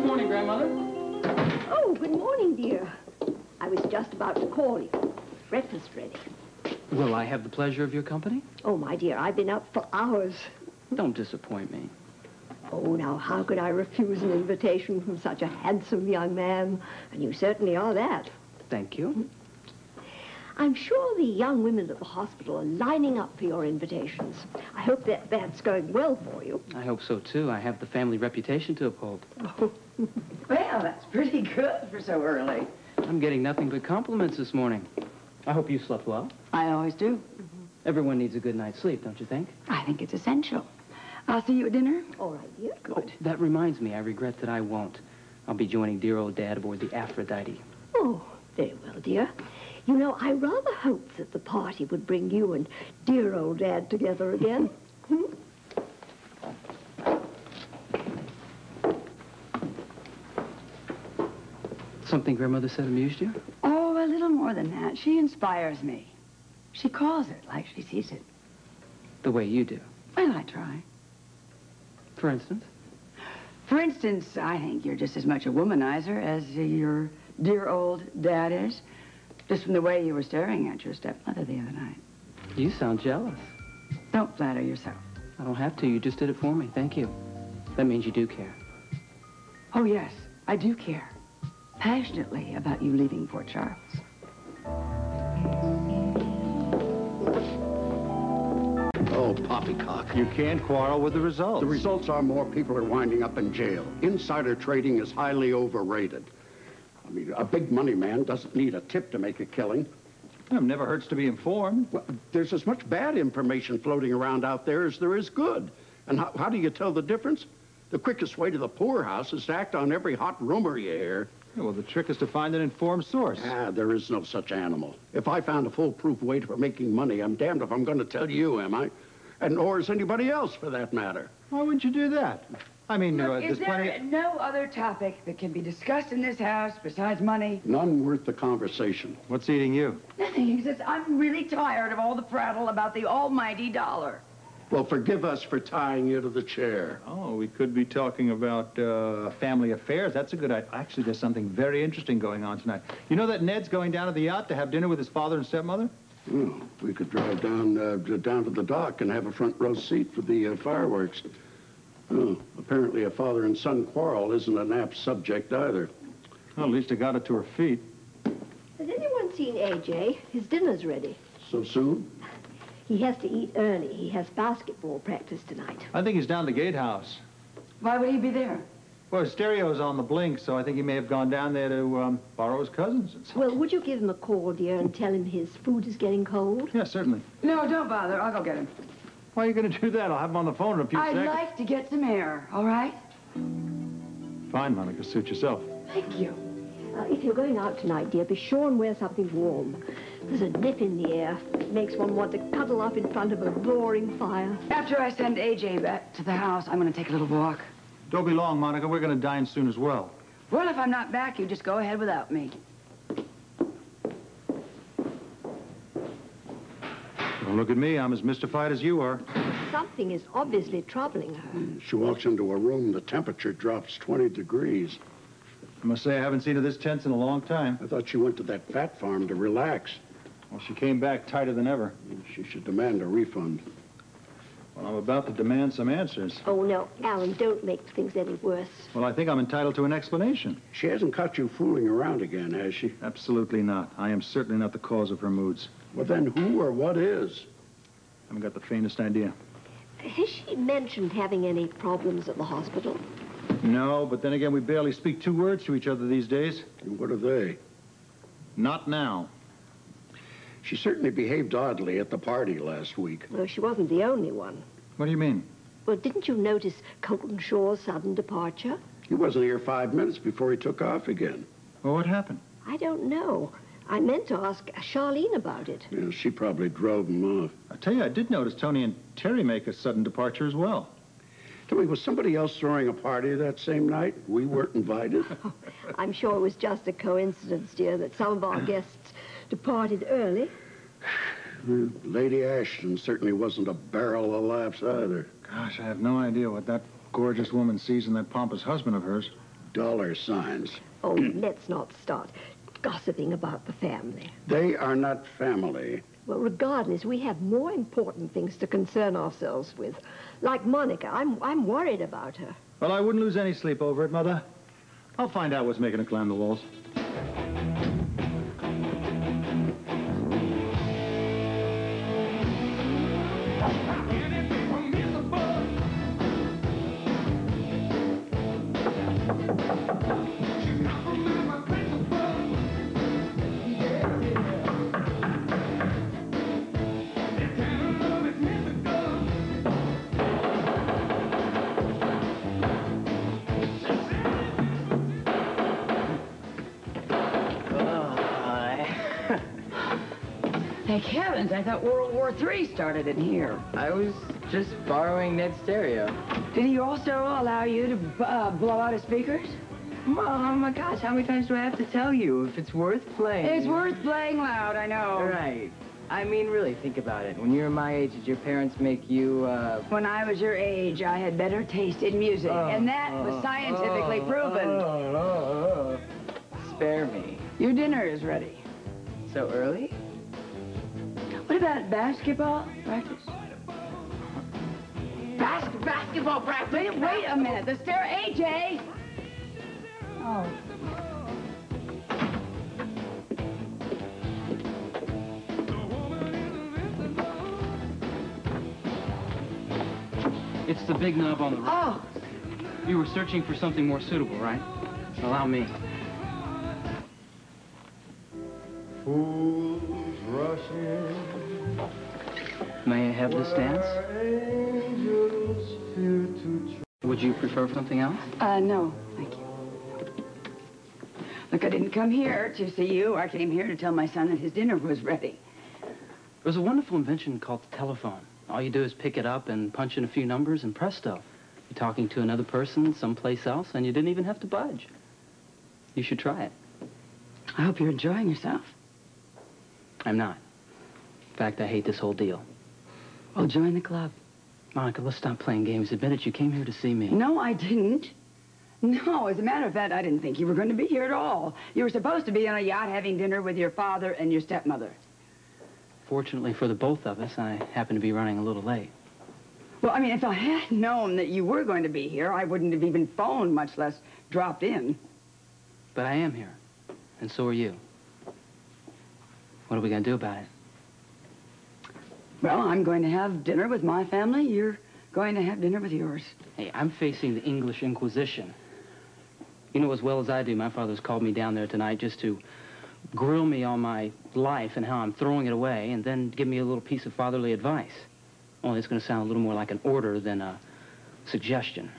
morning, Grandmother. Oh, good morning, dear. I was just about to call you. Breakfast ready. Will I have the pleasure of your company? Oh, my dear, I've been up for hours. Don't disappoint me. Oh, now, how could I refuse an invitation from such a handsome young man? And you certainly are that. Thank you. I'm sure the young women at the hospital are lining up for your invitations. I hope that that's going well for you. I hope so, too. I have the family reputation to uphold. Oh. Well, that's pretty good for so early. I'm getting nothing but compliments this morning. I hope you slept well. I always do. Everyone needs a good night's sleep, don't you think? I think it's essential. I'll see you at dinner. All right, dear. Good. Oh, that reminds me, I regret that I won't. I'll be joining dear old Dad aboard the Aphrodite. Oh, very well, dear. You know, I rather hoped that the party would bring you and dear old Dad together again. Something Grandmother said amused you? Oh, a little more than that. She inspires me. She calls it like she sees it. The way you do. Well, I try. For instance? For instance, I think you're just as much a womanizer as your dear old Dad is. Just from the way you were staring at your stepmother the other night. You sound jealous. Don't flatter yourself. I don't have to. You just did it for me. Thank you. That means you do care. Oh, yes, I do care. Passionately about you leaving Fort Charles. Oh, poppycock. You can't quarrel with the results. The results are more people are winding up in jail. Insider trading is highly overrated. I mean, a big money man doesn't need a tip to make a killing. It never hurts to be informed. Well, there's as much bad information floating around out there as there is good. And how do you tell the difference? The quickest way to the poorhouse is to act on every hot rumor you hear. Yeah, well, the trick is to find an informed source. There is no such animal. If I found a foolproof way for making money, I'm damned if I'm going to tell you, am I? And or is anybody else, for that matter. Why wouldn't you do that? I mean, Look, there's is plenty there no other topic that can be discussed in this house besides money? None worth the conversation. What's eating you? Nothing. Except I'm really tired of all the prattle about the almighty dollar. Well, forgive us for tying you to the chair. Oh, we could be talking about family affairs. That's a good idea. Actually, there's something very interesting going on tonight. You know that Ned's going down to the yacht to have dinner with his father and stepmother? Oh, we could drive down to the dock and have a front row seat for the fireworks. Oh, apparently a father and son quarrel isn't an apt subject either. Well, at least I got it to her feet. Has anyone seen AJ? His dinner's ready. So soon? He has to eat early. He has basketball practice tonight. I think he's down the gatehouse. Why would he be there? Well, his stereo's on the blink, so I think he may have gone down there to borrow his cousin's. Well, would you give him a call, dear, and tell him his food is getting cold? Yeah, certainly. No, don't bother. I'll go get him. Why are you going to do that? I'll have him on the phone in a few I'd seconds. like to get some air, all right? Fine, Monica. Suit yourself. Thank you. If you're going out tonight, dear, be sure and wear something warm. There's a nip in the air. It makes one want to cuddle up in front of a roaring fire. After I send AJ back to the house, I'm going to take a little walk. Don't be long, Monica. We're going to dine soon as well. Well, if I'm not back, you just go ahead without me. Don't look at me. I'm as mystified as you are. Something is obviously troubling her. She walks into a room, the temperature drops 20 degrees. I must say I haven't seen her this tense in a long time. I thought she went to that fat farm to relax. Well, she came back tighter than ever. She should demand a refund. Well, I'm about to demand some answers. Oh, no, Alan, don't make things any worse. Well, I think I'm entitled to an explanation. She hasn't caught you fooling around again, has she? Absolutely not. I am certainly not the cause of her moods. Well, then who or what is? I haven't got the faintest idea. Has she mentioned having any problems at the hospital? No, but then again, we barely speak two words to each other these days. And what are they? Not now. She certainly behaved oddly at the party last week. Well, she wasn't the only one. What do you mean? Well, didn't you notice Colton Shaw's sudden departure? He wasn't here 5 minutes before he took off again. Well, what happened? I don't know. I meant to ask Charlene about it. Yeah, she probably drove him off. I tell you, I did notice Tony and Terry make a sudden departure as well. Tell me, was somebody else throwing a party that same night? We weren't invited. I'm sure it was just a coincidence, dear, that some of our guests departed early. Lady Ashton certainly wasn't a barrel of laughs either. Gosh, I have no idea what that gorgeous woman sees in that pompous husband of hers. Dollar signs. Oh, let's not start gossiping about the family. They are not family. Well, regardless, we have more important things to concern ourselves with. Like Monica, I'm worried about her. Well, I wouldn't lose any sleep over it, Mother. I'll find out what's making her climb the walls. Thank heavens, I thought World War III started in here. I was just borrowing Ned's stereo. Did he also allow you to blow out his speakers? Oh my gosh, how many times do I have to tell you if it's worth playing? It's worth playing loud, I know. Right. I mean, really, think about it. When you were my age, did your parents make you, When I was your age, I had better taste in music, and that was scientifically proven. Spare me. Your dinner is ready. So early? What about basketball practice? Basketball practice? Wait a minute. The stair, AJ! Oh. It's the big knob on the right. Oh. You were searching for something more suitable, right? Allow me. Fools rushing. May I have this dance? Angels fear to Would you prefer something else? No, thank you. Look, I didn't come here to see you. I came here to tell my son that his dinner was ready. There's a wonderful invention called the telephone. All you do is pick it up and punch in a few numbers, and presto. You're talking to another person someplace else, and you didn't even have to budge. You should try it. I hope you're enjoying yourself. I'm not. In fact, I hate this whole deal. Well, join the club. Monica, let's stop playing games. Admit it, you came here to see me. No, I didn't. No, as a matter of fact, I didn't think you were going to be here at all. You were supposed to be on a yacht having dinner with your father and your stepmother. Fortunately for the both of us, I happen to be running a little late. Well, I mean, if I had known that you were going to be here, I wouldn't have even phoned, much less dropped in. But I am here, and so are you. What are we going to do about it? Well, I'm going to have dinner with my family. You're going to have dinner with yours. Hey, I'm facing the English Inquisition. You know as well as I do, my father's called me down there tonight just to grill me on my life and how I'm throwing it away, and then give me a little piece of fatherly advice. Only it's going to sound a little more like an order than a suggestion.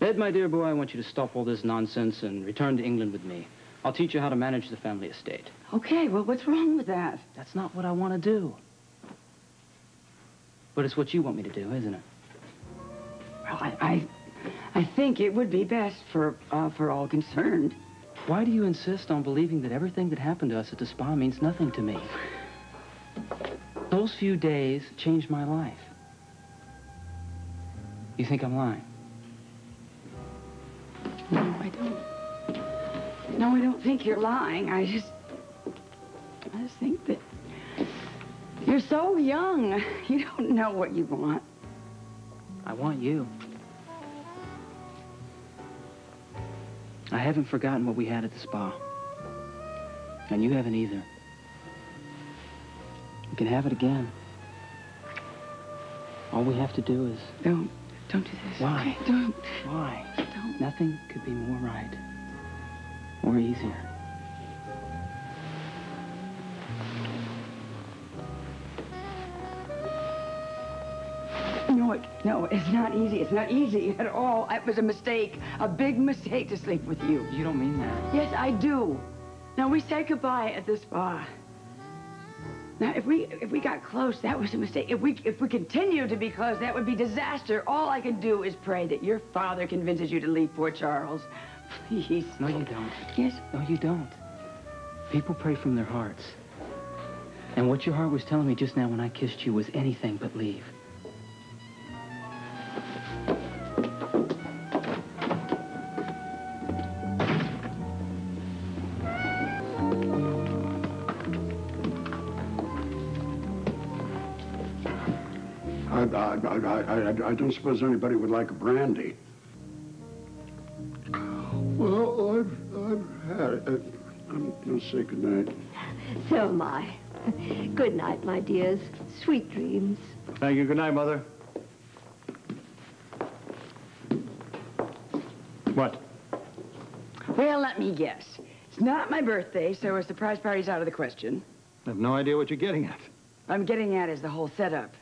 Ed, my dear boy, I want you to stop all this nonsense and return to England with me. I'll teach you how to manage the family estate. Okay, well, what's wrong with that? That's not what I want to do. But it's what you want me to do, isn't it? Well, I think it would be best for all concerned. Why do you insist on believing that everything that happened to us at the spa means nothing to me? Those few days changed my life. You think I'm lying? No, I don't. No, I don't think you're lying. I just think that you're so young. You don't know what you want. I want you. I haven't forgotten what we had at the spa. And you haven't either. We can have it again. All we have to do is... Don't do this. Why? Okay, don't. Why? Don't. Nothing could be more right. Or easier. No, it's not easy. It's not easy at all. It was a mistake, a big mistake to sleep with you. You don't mean that. Yes, I do. Now, we said goodbye at the spa. Now, if we got close, that was a mistake. If we continue to be close, that would be disaster. All I can do is pray that your father convinces you to leave Port Charles. Please. No, you don't. Yes? No, you don't. People pray from their hearts. And what your heart was telling me just now when I kissed you was anything but leave. I don't suppose anybody would like a brandy. Well, I've had it. I'm going to say good night. So am I. Good night, my dears. Sweet dreams. Thank you. Good night, Mother. What? Well, let me guess. It's not my birthday, so a surprise party's out of the question. I have no idea what you're getting at. What I'm getting at is the whole setup.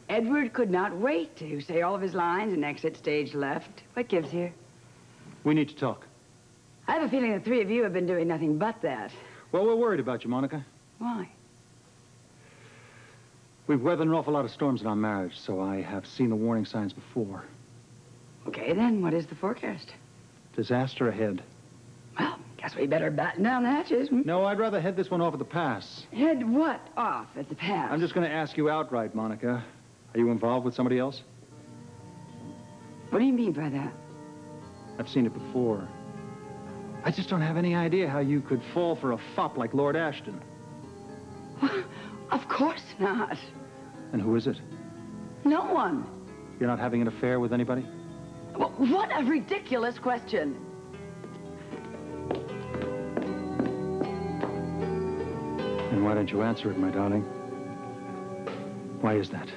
Edward could not wait to say all of his lines and exit stage left. What gives here? We need to talk. I have a feeling the three of you have been doing nothing but that. Well, we're worried about you, Monica. Why? We've weathered an awful lot of storms in our marriage, so I have seen the warning signs before. Okay, then, what is the forecast? Disaster ahead. Well, guess we better batten down the hatches. No, I'd rather head this one off at the pass. Head what off at the pass? I'm just going to ask you outright, Monica. Are you involved with somebody else? What do you mean by that? I've seen it before. I just don't have any idea how you could fall for a fop like Lord Ashton. Of course not. And who is it? No one. You're not having an affair with anybody? Well, what a ridiculous question. And why don't you answer it, my darling? Why is that?